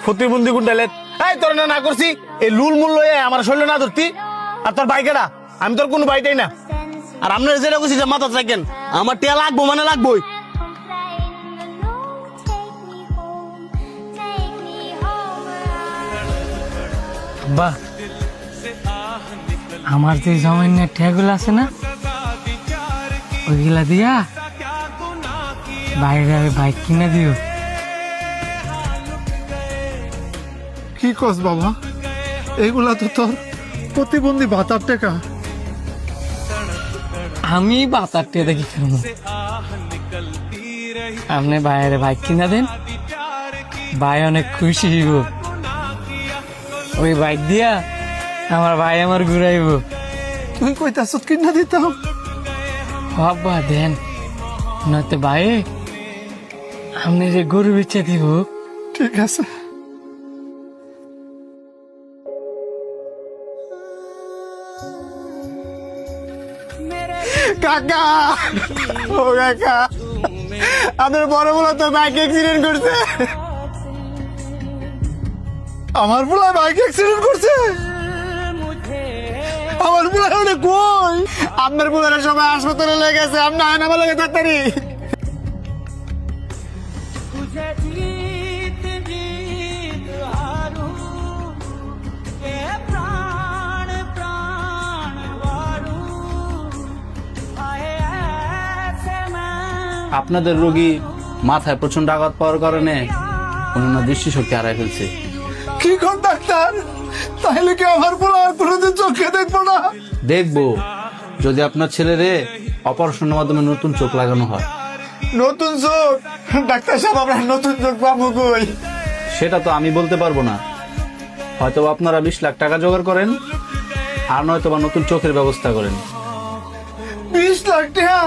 প্রতিবন্ধী গুন্ডালে এই তোর না করছি এই লুল মূল লয়ে আমার শরীর না ধরতি আর তোর বাইকেরা আমি তোর কোনো বাইটাই না আর আপনার যেটা কইছি যে মাথা থাকেন আমার টিয়া লাগবো মানে লাগবোই বাহ আমার যে জমাইনের ঠেগুলো আছে না ওইগুলা দিয়া বাইরে বাইক কিনে দিও। কি কস বাবা, এইগুলা তো তোর প্রতিবন্ধী ভাতার টাকা। আমি বাতার টিয়া দেখি খেলবো, আপনি বাইরে বাইক কিনা দেন, ভাই অনেক খুশি হইব। ওই বাইক দিয়া আমার ভাই আমার ঘুরাইব। তুই কইতাছ কিনা দিতাম? বাবা দেন, নয়তো ভাই আপনি যে গরু বেচে দিব। ঠিক আছে। কাকা ও কাকা আপনার বড় বড় তো বাইক অ্যাক্সিডেন্ট করছে। আমার পোলা বাইক অ্যাক্সিডেন্ট করছে? আমার পোলা ওটা কই? আপনার পোলার সবাই হাসপাতালে লেগেছে, আপনি আয়না আমার লেগে ডাক্তারি। আপনাদের রোগী মাথায় প্রচন্ড আঘাত পাওয়ার কারণে অন্য দৃষ্টিশক্তি হারায় ফেলছে। কি কোন ডাক্তার? তাহলে কি আমার পোলা আর কোনোদিন চোখে দেখবো না? দেখবো যদি আপনার ছেলেরে অপারেশনের মাধ্যমে নতুন চোখ লাগানো হয়। নতুন চোখ? ডাক্তার সাহেব আমরা নতুন চোখ পাবো কই? সেটা তো আমি বলতে পারবো না, হয়তো আপনারা 20 লাখ টাকা জোগাড় করেন আর নয়তো বা নতুন চোখের ব্যবস্থা করেন। 20 লাখ টাকা?